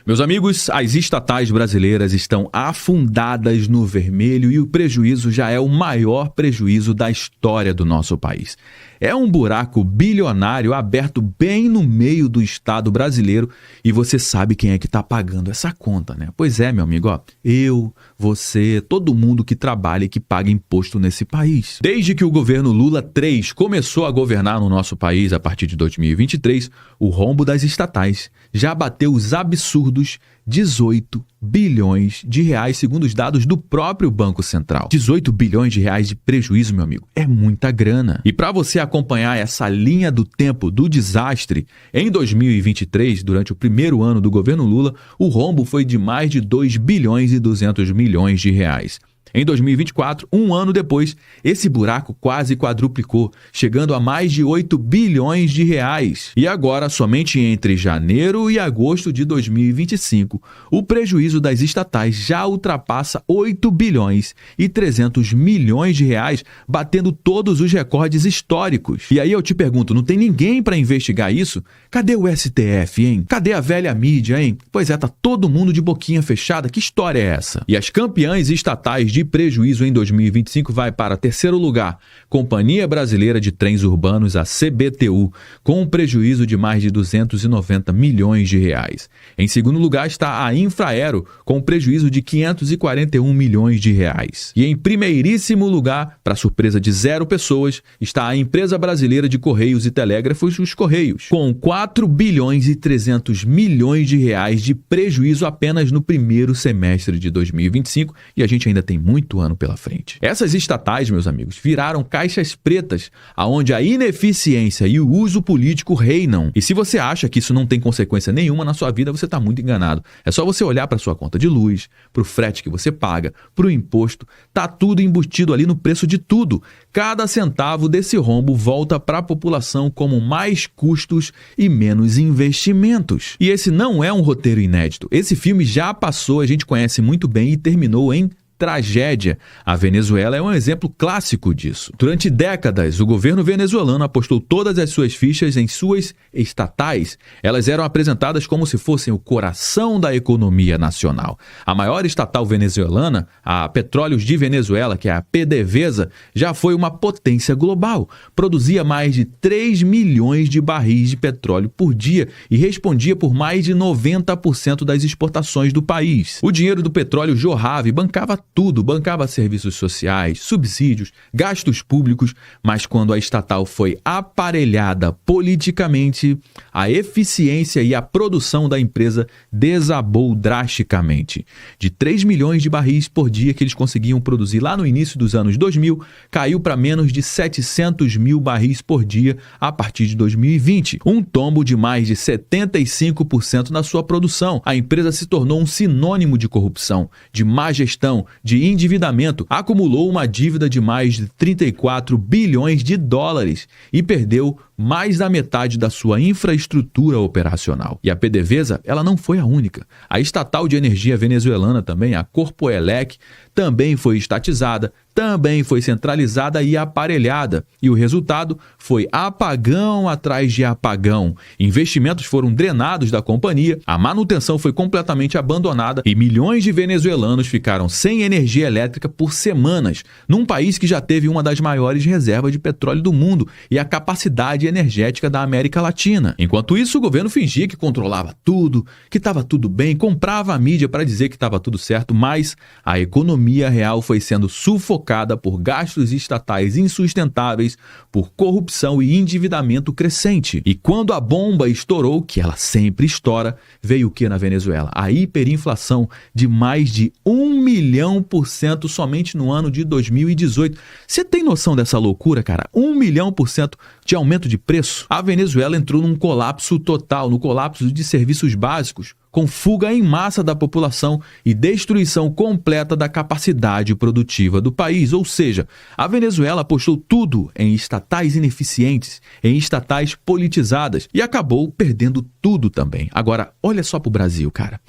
Meus amigos, as estatais brasileiras estão afundadas no vermelho e o prejuízo já é o maior prejuízo da história do nosso país. É um buraco bilionário aberto bem no meio do Estado brasileiro e você sabe quem é que está pagando essa conta, né? Pois é, meu amigo, ó, eu, você, todo mundo que trabalha e que paga imposto nesse país. Desde que o governo Lula III começou a governar no nosso país a partir de 2023, o rombo das estatais já bateu os absurdos 18 bilhões de reais, segundo os dados do próprio Banco Central. 18 bilhões de reais de prejuízo, meu amigo, é muita grana. E para você acompanhar essa linha do tempo do desastre, em 2023, durante o primeiro ano do governo Lula, o rombo foi de mais de 2 bilhões e 200 milhões de reais. Em 2024, um ano depois, esse buraco quase quadruplicou, chegando a mais de 8 bilhões de reais. E agora, somente entre janeiro e agosto de 2025, o prejuízo das estatais já ultrapassa 8 bilhões e 300 milhões de reais, batendo todos os recordes históricos. E aí eu te pergunto, não tem ninguém para investigar isso? Cadê o STF, hein? Cadê a velha mídia, hein? Pois é, tá todo mundo de boquinha fechada. Que história é essa? E as campeãs estatais de prejuízo em 2025 vai para terceiro lugar, Companhia Brasileira de Trens Urbanos, a CBTU, com um prejuízo de mais de 290 milhões de reais. Em segundo lugar está a Infraero, com um prejuízo de 541 milhões de reais. E em primeiríssimo lugar, para surpresa de 0 pessoas, está a Empresa Brasileira de Correios e Telégrafos, os Correios, com 4 bilhões e 300 milhões de reais de prejuízo apenas no primeiro semestre de 2025, e a gente ainda tem muito ano pela frente. Essas estatais, meus amigos, viraram caixas pretas, aonde a ineficiência e o uso político reinam. E se você acha que isso não tem consequência nenhuma na sua vida, você está muito enganado. É só você olhar para sua conta de luz, para o frete que você paga, para o imposto, tá tudo embutido ali no preço de tudo. Cada centavo desse rombo volta para a população como mais custos e menos investimentos. E esse não é um roteiro inédito. Esse filme já passou, a gente conhece muito bem e terminou em tragédia. A Venezuela é um exemplo clássico disso. Durante décadas, o governo venezuelano apostou todas as suas fichas em suas estatais. Elas eram apresentadas como se fossem o coração da economia nacional. A maior estatal venezuelana, a Petróleos de Venezuela, que é a PDVSA, já foi uma potência global. Produzia mais de 3 milhões de barris de petróleo por dia e respondia por mais de 90% das exportações do país. O dinheiro do petróleo jorrava e bancava tudo, bancava serviços sociais, subsídios, gastos públicos, mas quando a estatal foi aparelhada politicamente, a eficiência e a produção da empresa desabou drasticamente. De 3 milhões de barris por dia que eles conseguiam produzir lá no início dos anos 2000, caiu para menos de 700 mil barris por dia a partir de 2020. Um tombo de mais de 75% na sua produção. A empresa se tornou um sinônimo de corrupção, de má gestão, de endividamento, acumulou uma dívida de mais de 34 bilhões de dólares e perdeu mais da metade da sua infraestrutura operacional. E a PDVSA, ela não foi a única. A estatal de energia venezuelana também, a Corpoelec, também foi estatizada, também foi centralizada e aparelhada. E o resultado foi apagão atrás de apagão. Investimentos foram drenados da companhia, a manutenção foi completamente abandonada e milhões de venezuelanos ficaram sem energia elétrica por semanas, num país que já teve uma das maiores reservas de petróleo do mundo e a capacidade energética da América Latina. Enquanto isso, o governo fingia que controlava tudo, que estava tudo bem, comprava a mídia para dizer que estava tudo certo, mas a economia real foi sendo sufocada por gastos estatais insustentáveis, por corrupção e endividamento crescente. E quando a bomba estourou, que ela sempre estoura, veio o que na Venezuela? A hiperinflação de mais de 1 milhão% somente no ano de 2018. Você tem noção dessa loucura, cara? 1 milhão% de aumento de preço? A Venezuela entrou num colapso total, no colapso de serviços básicos, com fuga em massa da população e destruição completa da capacidade produtiva do país. Ou seja, a Venezuela apostou tudo em estatais ineficientes, em estatais politizadas e acabou perdendo tudo também. Agora, olha só para o Brasil, cara.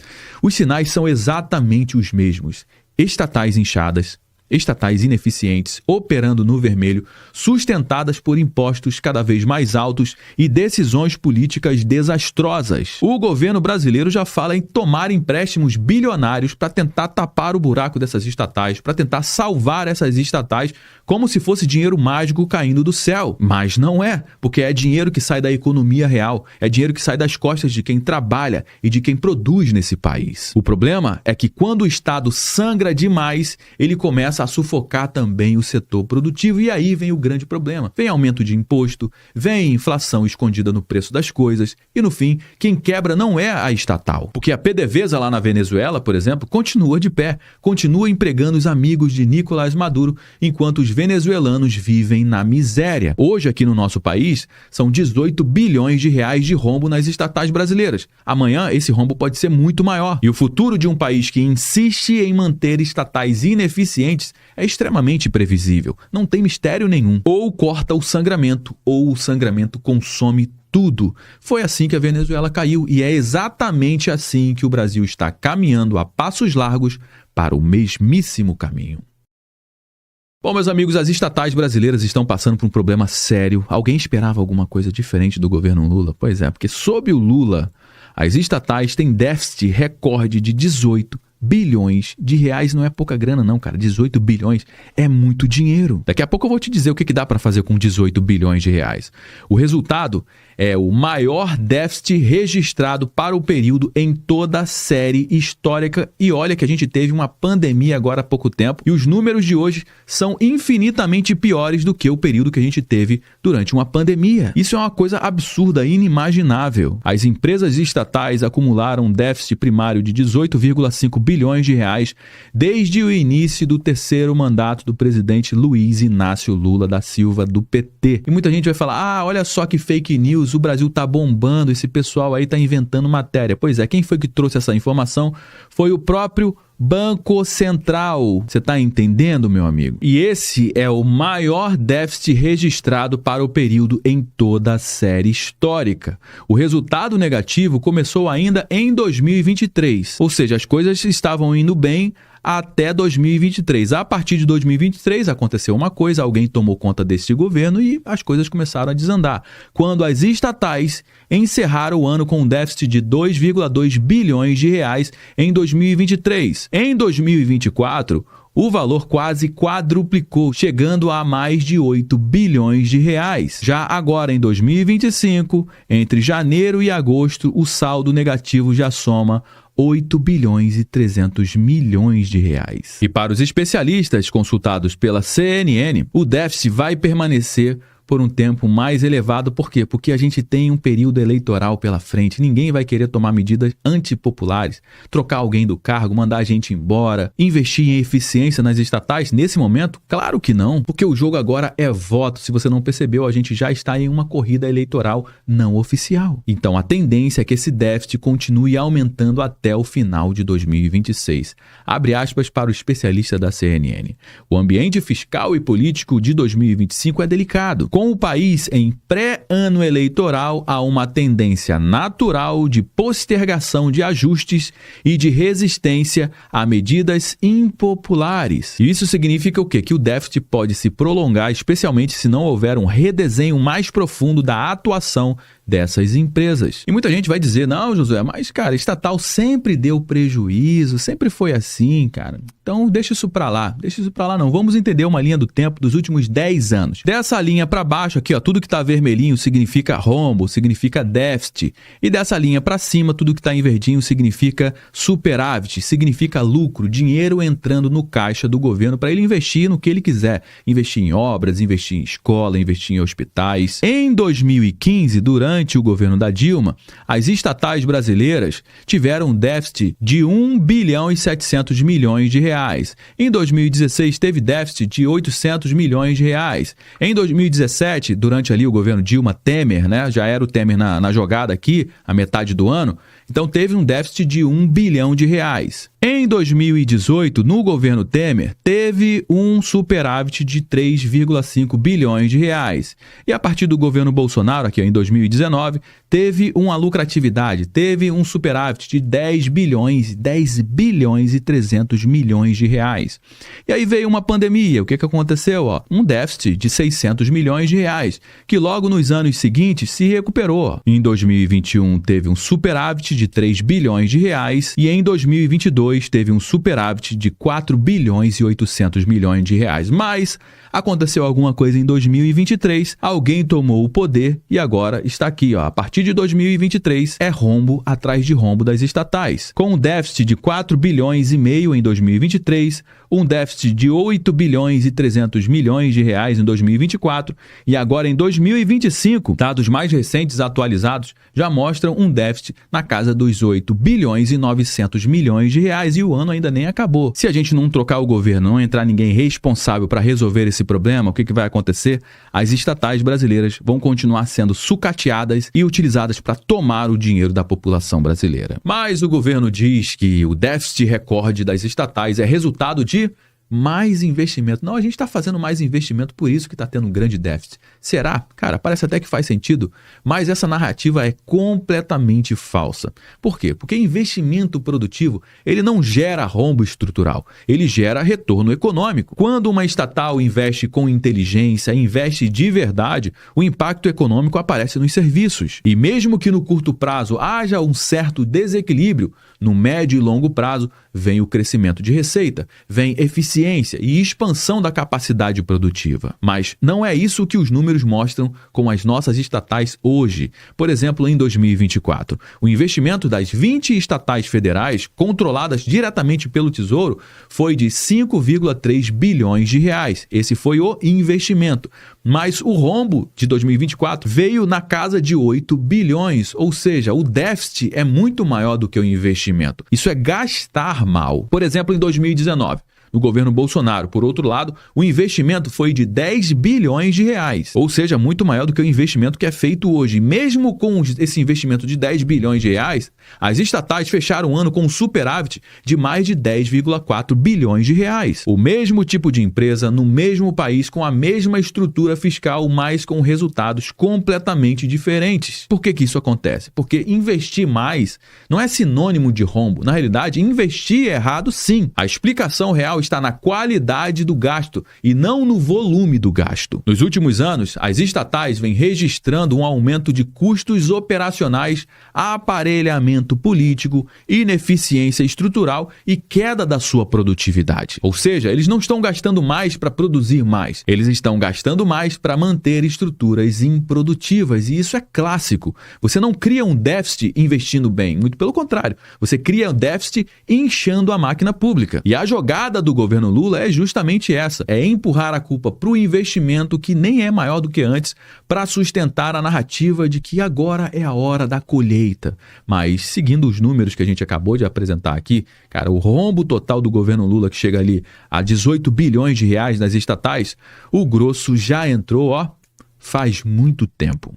Os sinais são exatamente os mesmos. Estatais inchadas, estatais ineficientes, operando no vermelho, sustentadas por impostos cada vez mais altos e decisões políticas desastrosas. O governo brasileiro já fala em tomar empréstimos bilionários para tentar tapar o buraco dessas estatais, para tentar salvar essas estatais, como se fosse dinheiro mágico caindo do céu. Mas não é, porque é dinheiro que sai da economia real, é dinheiro que sai das costas de quem trabalha e de quem produz nesse país. O problema é que quando o Estado sangra demais, ele começa a sufocar também o setor produtivo, e aí vem o grande problema. Vem aumento de imposto, vem inflação escondida no preço das coisas, e no fim, quem quebra não é a estatal. Porque a PDVSA lá na Venezuela, por exemplo, continua de pé, continua empregando os amigos de Nicolás Maduro, enquanto os venezuelanos vivem na miséria. Hoje, aqui no nosso país, são 18 bilhões de reais de rombo nas estatais brasileiras. Amanhã, esse rombo pode ser muito maior. E o futuro de um país que insiste em manter estatais ineficientes é extremamente previsível. Não tem mistério nenhum. Ou corta o sangramento, ou o sangramento consome tudo. Foi assim que a Venezuela caiu, e é exatamente assim que o Brasil está caminhando a passos largos para o mesmíssimo caminho. Bom, meus amigos, as estatais brasileiras estão passando por um problema sério. Alguém esperava alguma coisa diferente do governo Lula? Pois é, porque sob o Lula, as estatais têm déficit recorde de 18 bilhões de reais. Não é pouca grana não, cara. 18 bilhões é muito dinheiro. Daqui a pouco eu vou te dizer o que dá para fazer com 18 bilhões de reais. O resultado é o maior déficit registrado para o período em toda a série histórica. E olha que a gente teve uma pandemia agora há pouco tempo, e os números de hoje são infinitamente piores do que o período que a gente teve durante uma pandemia. Isso é uma coisa absurda, inimaginável. As empresas estatais acumularam um déficit primário de 18,5 bilhões de reais desde o início do terceiro mandato do presidente Luiz Inácio Lula da Silva, do PT. E muita gente vai falar, olha só que fake news, o Brasil tá bombando, esse pessoal aí tá inventando matéria. Pois é, quem foi que trouxe essa informação foi o próprio Banco Central. Você tá entendendo, meu amigo? E esse é o maior déficit registrado para o período em toda a série histórica. O resultado negativo começou ainda em 2023, ou seja, as coisas estavam indo bem até 2023. A partir de 2023 aconteceu uma coisa, alguém tomou conta desse governo e as coisas começaram a desandar. Quando as estatais encerraram o ano com um déficit de 2,2 bilhões de reais em 2023. Em 2024, o valor quase quadruplicou, chegando a mais de 8 bilhões de reais. Já agora, em 2025, entre janeiro e agosto, o saldo negativo já soma 8 bilhões e 300 milhões de reais. E para os especialistas consultados pela CNN, o déficit vai permanecer por um tempo mais elevado. Por quê? Porque a gente tem um período eleitoral pela frente. Ninguém vai querer tomar medidas antipopulares, trocar alguém do cargo, mandar a gente embora, investir em eficiência nas estatais nesse momento? Claro que não, porque o jogo agora é voto. Se você não percebeu, a gente já está em uma corrida eleitoral não oficial. Então a tendência é que esse déficit continue aumentando até o final de 2026. Abre aspas para o especialista da CNN. O ambiente fiscal e político de 2025 é delicado. Com o país em pré-ano eleitoral, há uma tendência natural de postergação de ajustes e de resistência a medidas impopulares. E isso significa o quê? Que o déficit pode se prolongar, especialmente se não houver um redesenho mais profundo da atuação dessas empresas. E muita gente vai dizer, não, Josué, mas, cara, estatal sempre deu prejuízo, sempre foi assim, cara. Então, deixa isso pra lá não. Vamos entender uma linha do tempo dos últimos 10 anos. Dessa linha pra baixo aqui, ó, tudo que tá vermelhinho significa rombo, significa déficit. E dessa linha pra cima, tudo que tá em verdinho significa superávit, significa lucro, dinheiro entrando no caixa do governo para ele investir no que ele quiser. Investir em obras, investir em escola, investir em hospitais. Em 2015, durante o governo da Dilma, as estatais brasileiras tiveram um déficit de 1 bilhão e 700 milhões de reais. Em 2016, teve déficit de 800 milhões de reais. Em 2017, durante ali o governo Dilma Temer, né, já era o Temer na jogada aqui, a metade do ano, Então teve um déficit de R$ 1 bilhão. Em 2018, no governo Temer, teve um superávit de 3,5 bilhões de reais. E a partir do governo Bolsonaro, aqui em 2019, teve uma lucratividade, teve um superávit de 10 bilhões e 300 milhões de reais. E aí veio uma pandemia, o que aconteceu? Um déficit de 600 milhões de reais, que logo nos anos seguintes se recuperou. Em 2021 teve um superávit de 3 bilhões de reais e em 2022 teve um superávit de 4 bilhões e 800 milhões de reais. Mas aconteceu alguma coisa em 2023, alguém tomou o poder e agora está aqui. A partir de 2023 é rombo atrás de rombo das estatais. Com um déficit de 4 bilhões e meio em 2023, um déficit de 8 bilhões e 300 milhões de reais em 2024 e agora em 2025, dados mais recentes atualizados já mostram um déficit na casa dos 8 bilhões e 900 milhões de reais e o ano ainda nem acabou. Se a gente não trocar o governo, não entrar ninguém responsável para resolver esse problema, o que vai acontecer? As estatais brasileiras vão continuar sendo sucateadas e utilizadas para tomar o dinheiro da população brasileira. Mas o governo diz que o déficit recorde das estatais é resultado de mais investimento. Não, a gente está fazendo mais investimento, por isso que está tendo um grande déficit. Será? Cara, parece até que faz sentido, mas essa narrativa é completamente falsa. Por quê? Porque investimento produtivo, ele não gera rombo estrutural, ele gera retorno econômico. Quando uma estatal investe com inteligência, investe de verdade, o impacto econômico aparece nos serviços. E mesmo que no curto prazo haja um certo desequilíbrio, no médio e longo prazo vem o crescimento de receita, vem eficiência e expansão da capacidade produtiva. Mas não é isso que os números mostram com as nossas estatais hoje. Por exemplo, em 2024, o investimento das 20 estatais federais controladas diretamente pelo Tesouro foi de 5,3 bilhões de reais. Esse foi o investimento. Mas o rombo de 2024 veio na casa de 8 bilhões, ou seja, o déficit é muito maior do que o investimento. Isso é gastar mal. Por exemplo, em 2019, no governo Bolsonaro, por outro lado, o investimento foi de 10 bilhões de reais, ou seja, muito maior do que o investimento que é feito hoje. Mesmo com esse investimento de 10 bilhões de reais, as estatais fecharam o ano com um superávit de mais de 10,4 bilhões de reais. O mesmo tipo de empresa, no mesmo país, com a mesma estrutura fiscal, mas com resultados completamente diferentes. Por que isso acontece? Porque investir mais não é sinônimo de rombo. Na realidade, investir errado sim. A explicação real está na qualidade do gasto e não no volume do gasto. Nos últimos anos, as estatais vêm registrando um aumento de custos operacionais, aparelhamento político, ineficiência estrutural e queda da sua produtividade. Ou seja, eles não estão gastando mais para produzir mais, eles estão gastando mais para manter estruturas improdutivas, e isso é clássico. Você não cria um déficit investindo bem, muito pelo contrário, você cria um déficit inchando a máquina pública. E a jogada do governo Lula é justamente essa, é empurrar a culpa para o investimento que nem é maior do que antes, para sustentar a narrativa de que agora é a hora da colheita. Mas seguindo os números que a gente acabou de apresentar aqui, cara, o rombo total do governo Lula, que chega ali a 18 bilhões de reais nas estatais, o grosso já entrou, faz muito tempo.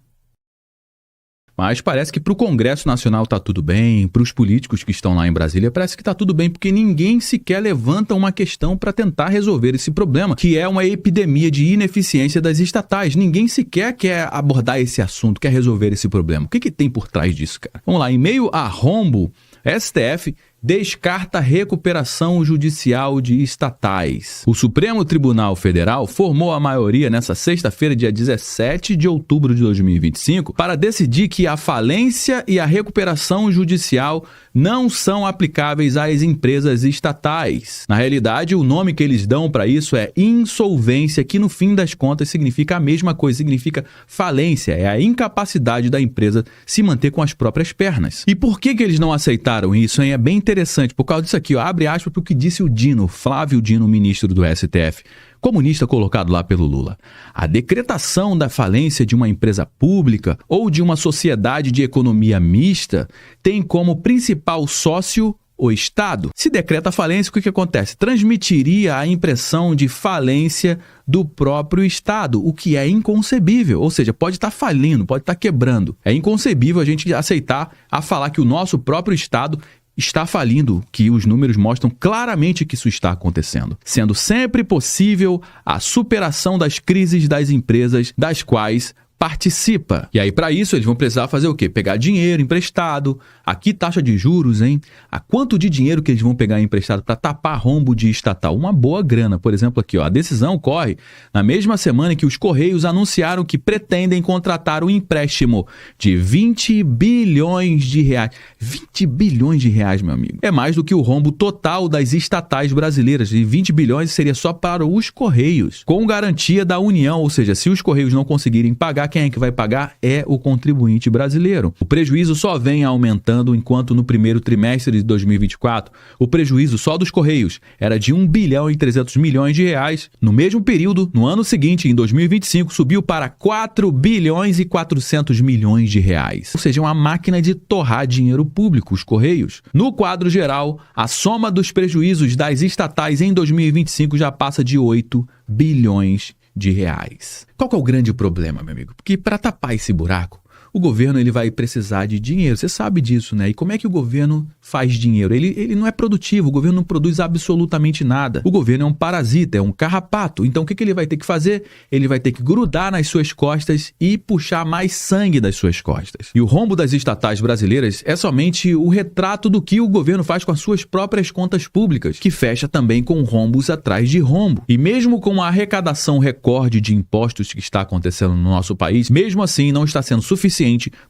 Mas parece que para o Congresso Nacional está tudo bem, para os políticos que estão lá em Brasília parece que está tudo bem, porque ninguém sequer levanta uma questão para tentar resolver esse problema, que é uma epidemia de ineficiência das estatais. Ninguém sequer quer abordar esse assunto, quer resolver esse problema. O que tem por trás disso, cara? Vamos lá, em meio a rombo, STF descarta recuperação judicial de estatais. O Supremo Tribunal Federal formou a maioria nesta sexta-feira, dia 17 de outubro de 2025, para decidir que a falência e a recuperação judicial não são aplicáveis às empresas estatais. Na realidade, o nome que eles dão para isso é insolvência, que no fim das contas significa a mesma coisa, significa falência, é a incapacidade da empresa se manter com as próprias pernas. E por que eles não aceitaram isso, hein? É bem interessante, por causa disso aqui, abre aspas para o que disse o Dino, Flávio Dino, ministro do STF, comunista colocado lá pelo Lula. A decretação da falência de uma empresa pública ou de uma sociedade de economia mista tem como principal sócio o Estado. Se decreta falência, o que acontece? Transmitiria a impressão de falência do próprio Estado, o que é inconcebível. Ou seja, pode estar falindo, pode estar quebrando. É inconcebível a gente aceitar a falar que o nosso próprio Estado está falindo, que os números mostram claramente que isso está acontecendo, sendo sempre possível a superação das crises das empresas das quais participa. E aí, para isso, eles vão precisar fazer o quê? Pegar dinheiro emprestado. Aqui, taxa de juros, hein? A quanto de dinheiro que eles vão pegar emprestado para tapar rombo de estatal? Uma boa grana. Por exemplo, aqui, ó, a decisão corre na mesma semana que os Correios anunciaram que pretendem contratar um empréstimo de 20 bilhões de reais. 20 bilhões de reais, meu amigo. É mais do que o rombo total das estatais brasileiras. E 20 bilhões seria só para os Correios, com garantia da União. Ou seja, se os Correios não conseguirem pagar, quem é que vai pagar? É o contribuinte brasileiro. O prejuízo só vem aumentando, enquanto no primeiro trimestre de 2024, o prejuízo só dos Correios era de 1 bilhão e 300 milhões de reais. No mesmo período, no ano seguinte, em 2025, subiu para 4 bilhões e 400 milhões de reais. Ou seja, uma máquina de torrar dinheiro público, os Correios. No quadro geral, a soma dos prejuízos das estatais em 2025 já passa de 8 bilhões de reais. Qual que é o grande problema, meu amigo? Porque para tapar esse buraco, o governo ele vai precisar de dinheiro. Você sabe disso, né? E como é que o governo faz dinheiro? Ele não é produtivo, o governo não produz absolutamente nada. O governo é um parasita, é um carrapato. Então o que ele vai ter que fazer? Ele vai ter que grudar nas suas costas e puxar mais sangue das suas costas. E o rombo das estatais brasileiras é somente o retrato do que o governo faz com as suas próprias contas públicas, que fecha também com rombos atrás de rombo. E mesmo com a arrecadação recorde de impostos que está acontecendo no nosso país, mesmo assim não está sendo suficiente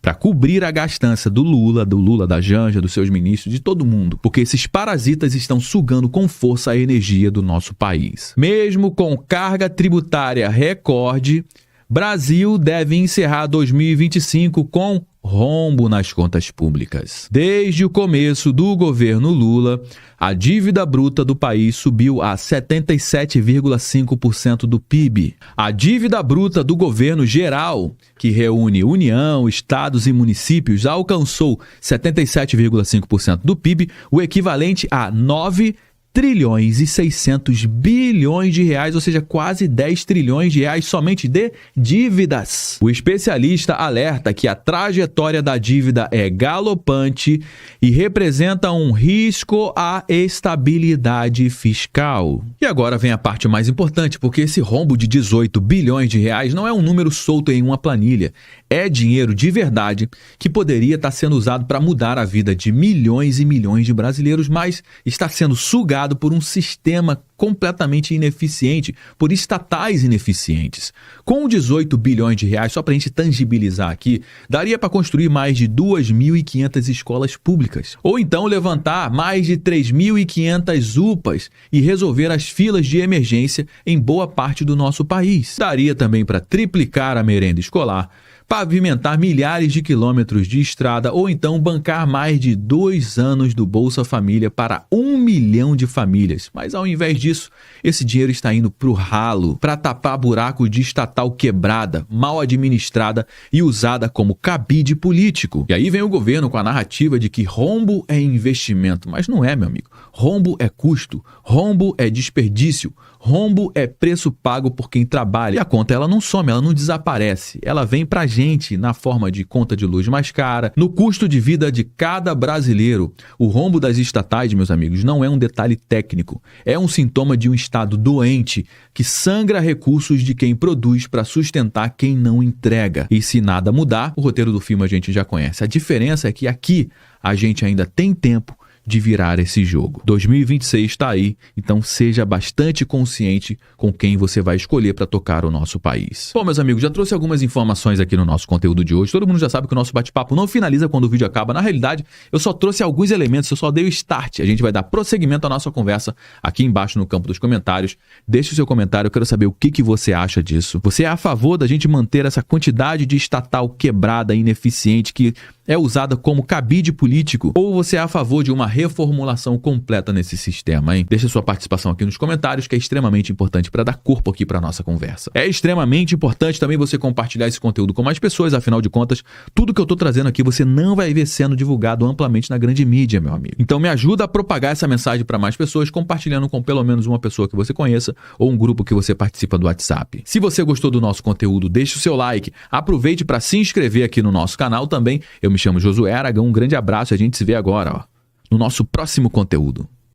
para cobrir a gastança do Lula, da Janja, dos seus ministros, de todo mundo, porque esses parasitas estão sugando com força a energia do nosso país. Mesmo com carga tributária recorde, Brasil deve encerrar 2025 com rombo nas contas públicas. Desde o começo do governo Lula, a dívida bruta do país subiu a 77,5% do PIB. A dívida bruta do governo geral, que reúne União, estados e municípios, alcançou 77,5% do PIB, o equivalente a 9 trilhões e 600 bilhões de reais, ou seja, quase 10 trilhões de reais somente de dívidas. O especialista alerta que a trajetória da dívida é galopante e representa um risco à estabilidade fiscal. E agora vem a parte mais importante, porque esse rombo de 18 bilhões de reais não é um número solto em uma planilha. É dinheiro de verdade que poderia estar sendo usado para mudar a vida de milhões e milhões de brasileiros, mas está sendo sugado por um sistema completamente ineficiente, por estatais ineficientes. Com 18 bilhões de reais, só para a gente tangibilizar aqui, daria para construir mais de 2.500 escolas públicas. Ou então levantar mais de 3.500 UPAs e resolver as filas de emergência em boa parte do nosso país. Daria também para triplicar a merenda escolar, pavimentar milhares de quilômetros de estrada ou então bancar mais de 2 anos do Bolsa Família para 1 milhão de famílias. Mas ao invés disso, esse dinheiro está indo para o ralo, para tapar buraco de estatal quebrada, mal administrada e usada como cabide político. E aí vem o governo com a narrativa de que rombo é investimento, mas não é, meu amigo. Rombo é custo, rombo é desperdício, rombo é preço pago por quem trabalha. E a conta ela não some, ela não desaparece, ela vem pra gente na forma de conta de luz mais cara, no custo de vida de cada brasileiro. O rombo das estatais, meus amigos, não é um detalhe técnico, é um sintoma de um Estado doente que sangra recursos de quem produz para sustentar quem não entrega. E se nada mudar, o roteiro do filme a gente já conhece. A diferença é que aqui a gente ainda tem tempo de virar esse jogo. 2026 está aí, então seja bastante consciente com quem você vai escolher para tocar o nosso país. Bom, meus amigos, já trouxe algumas informações aqui no nosso conteúdo de hoje. Todo mundo já sabe que o nosso bate-papo não finaliza quando o vídeo acaba. Na realidade, eu só trouxe alguns elementos, eu só dei o start. A gente vai dar prosseguimento à nossa conversa aqui embaixo no campo dos comentários. Deixe o seu comentário, eu quero saber o que você acha disso. Você é a favor da gente manter essa quantidade de estatal quebrada, ineficiente, que é usada como cabide político ou você é a favor de uma reformulação completa nesse sistema, hein? Deixa sua participação aqui nos comentários, que é extremamente importante para dar corpo aqui para nossa conversa. É extremamente importante também você compartilhar esse conteúdo com mais pessoas, afinal de contas, tudo que eu tô trazendo aqui você não vai ver sendo divulgado amplamente na grande mídia, meu amigo. Então me ajuda a propagar essa mensagem para mais pessoas, compartilhando com pelo menos uma pessoa que você conheça ou um grupo que você participa do WhatsApp. Se você gostou do nosso conteúdo, deixe o seu like, aproveite para se inscrever aqui no nosso canal também. Eu me chamo Josué Aragão, um grande abraço e a gente se vê agora, no nosso próximo conteúdo.